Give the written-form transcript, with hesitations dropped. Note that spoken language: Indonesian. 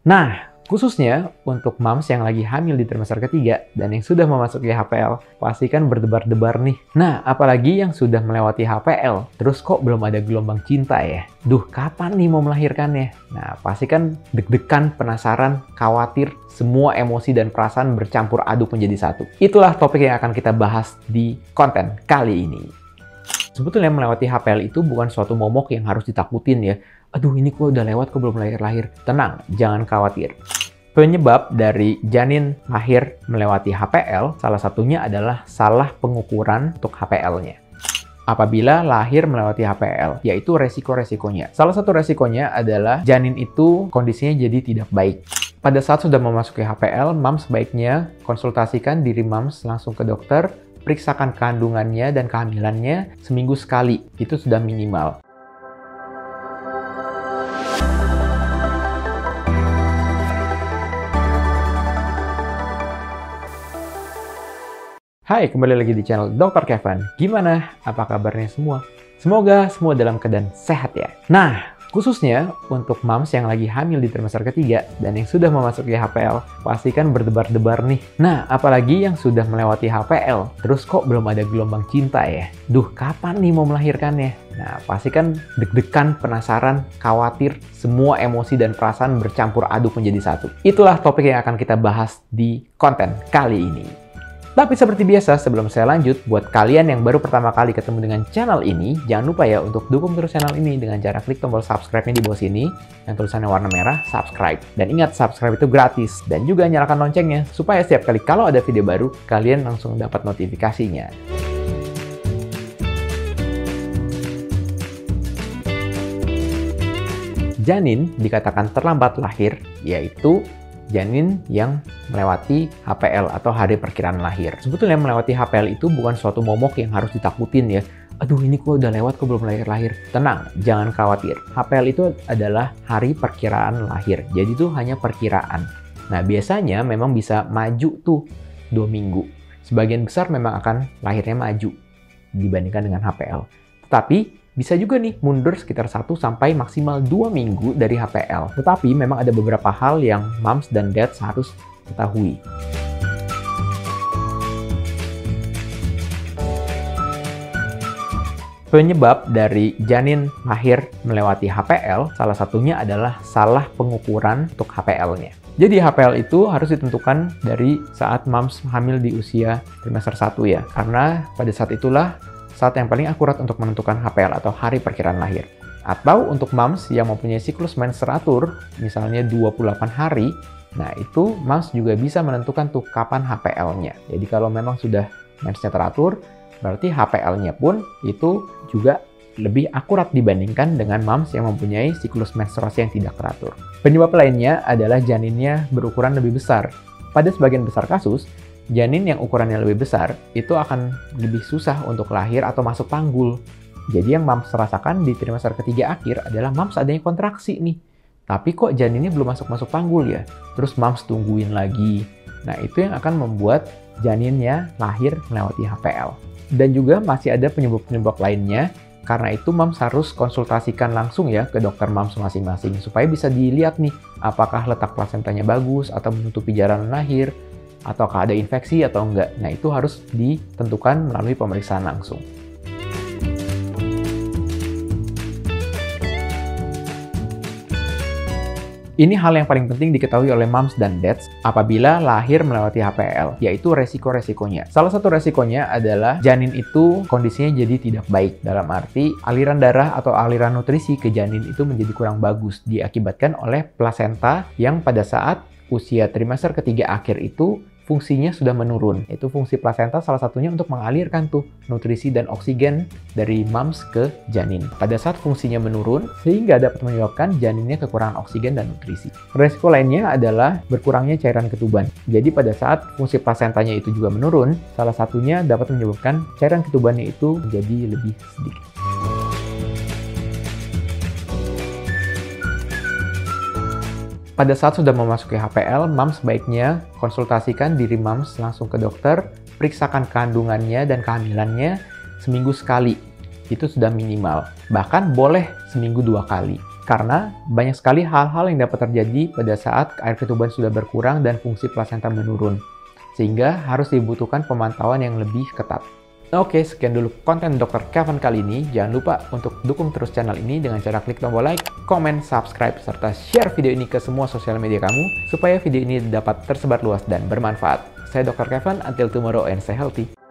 Nah, khususnya untuk moms yang lagi hamil di trimester ketiga dan yang sudah memasuki HPL, pastikan berdebar-debar nih. Nah, apalagi yang sudah melewati HPL, terus kok belum ada gelombang cinta ya? Duh, kapan nih mau melahirkannya? Nah, pastikan deg-degan, penasaran, khawatir, semua emosi dan perasaan bercampur aduk menjadi satu. Itulah topik yang akan kita bahas di konten kali ini. Sebetulnya melewati HPL itu bukan suatu momok yang harus ditakutin ya. Aduh, ini kok udah lewat, kok belum lahir-lahir. Tenang, jangan khawatir. Penyebab dari janin lahir melewati HPL, salah satunya adalah salah pengukuran untuk HPL-nya. Apabila lahir melewati HPL, yaitu resiko-resikonya. Salah satu resikonya adalah janin itu kondisinya jadi tidak baik. Pada saat sudah memasuki HPL, mams sebaiknya konsultasikan diri mams langsung ke dokter, periksakan kandungannya dan kehamilannya seminggu sekali. Itu sudah minimal. Hai, kembali lagi di channel Dr. Kevin. Gimana? Apa kabarnya semua? Semoga semua dalam keadaan sehat ya. Nah, khususnya untuk moms yang lagi hamil di trimester ketiga dan yang sudah memasuki HPL, pastikan berdebar-debar nih. Nah, apalagi yang sudah melewati HPL, terus kok belum ada gelombang cinta ya? Duh, kapan nih mau melahirkannya? Nah, pastikan deg-degan, penasaran, khawatir, semua emosi dan perasaan bercampur aduk menjadi satu. Itulah topik yang akan kita bahas di konten kali ini. Tapi seperti biasa, sebelum saya lanjut, buat kalian yang baru pertama kali ketemu dengan channel ini, jangan lupa ya untuk dukung terus channel ini dengan cara klik tombol subscribe-nya di bawah sini, yang tulisannya warna merah, subscribe. Dan ingat, subscribe itu gratis. Dan juga nyalakan loncengnya, supaya setiap kali kalau ada video baru, kalian langsung dapat notifikasinya. Janin dikatakan terlambat lahir, yaitu janin yang melewati HPL atau hari perkiraan lahir. Sebetulnya melewati HPL itu bukan suatu momok yang harus ditakutin ya. Aduh, ini kok udah lewat, kok belum lahir-lahir. Tenang, jangan khawatir. HPL itu adalah hari perkiraan lahir. Jadi itu hanya perkiraan. Nah, biasanya memang bisa maju tuh 2 minggu. Sebagian besar memang akan lahirnya maju dibandingkan dengan HPL. Tetapi bisa juga nih mundur sekitar 1 sampai maksimal 2 minggu dari HPL. Tetapi memang ada beberapa hal yang moms dan dads harus ketahui. Penyebab dari janin lahir melewati HPL, salah satunya adalah salah pengukuran untuk HPL-nya. Jadi HPL itu harus ditentukan dari saat moms hamil di usia trimester 1 ya. Karena pada saat itulah saat yang paling akurat untuk menentukan HPL atau hari perkiraan lahir. Atau untuk moms yang mempunyai siklus mens teratur, misalnya 28 hari, nah itu moms juga bisa menentukan tuh kapan HPL-nya. Jadi kalau memang sudah mensnya teratur, berarti HPL-nya pun itu juga lebih akurat dibandingkan dengan moms yang mempunyai siklus menstruasi yang tidak teratur. Penyebab lainnya adalah janinnya berukuran lebih besar. Pada sebagian besar kasus, janin yang ukurannya lebih besar itu akan lebih susah untuk lahir atau masuk panggul. Jadi yang moms rasakan di trimester ketiga akhir adalah moms adanya kontraksi nih. Tapi kok janinnya belum masuk panggul ya? Terus moms tungguin lagi. Nah, itu yang akan membuat janinnya lahir melewati HPL. Dan juga masih ada penyebab-penyebab lainnya. Karena itu moms harus konsultasikan langsung ya ke dokter moms masing-masing. Supaya bisa dilihat nih apakah letak plasentanya bagus atau menutupi jalan lahir, ataukah ada infeksi atau enggak. Nah, itu harus ditentukan melalui pemeriksaan langsung. Ini hal yang paling penting diketahui oleh moms dan dads apabila lahir melewati HPL, yaitu resiko-resikonya. Salah satu resikonya adalah janin itu kondisinya jadi tidak baik. Dalam arti, aliran darah atau aliran nutrisi ke janin itu menjadi kurang bagus, diakibatkan oleh plasenta yang pada saat usia trimester ketiga akhir itu fungsinya sudah menurun. Itu fungsi plasenta salah satunya untuk mengalirkan tuh nutrisi dan oksigen dari moms ke janin. Pada saat fungsinya menurun, sehingga dapat menyebabkan janinnya kekurangan oksigen dan nutrisi. Resiko lainnya adalah berkurangnya cairan ketuban. Jadi pada saat fungsi plasentanya itu juga menurun, salah satunya dapat menyebabkan cairan ketubannya itu menjadi lebih sedikit. Pada saat sudah memasuki HPL, moms sebaiknya konsultasikan diri moms langsung ke dokter, periksakan kandungannya dan kehamilannya seminggu sekali. Itu sudah minimal. Bahkan boleh seminggu 2 kali. Karena banyak sekali hal-hal yang dapat terjadi pada saat air ketuban sudah berkurang dan fungsi plasenta menurun. Sehingga harus dibutuhkan pemantauan yang lebih ketat. Oke, sekian dulu konten Dr. Kevin kali ini. Jangan lupa untuk dukung terus channel ini dengan cara klik tombol like, komen, subscribe, serta share video ini ke semua sosial media kamu supaya video ini dapat tersebar luas dan bermanfaat. Saya Dr. Kevin, until tomorrow and stay healthy.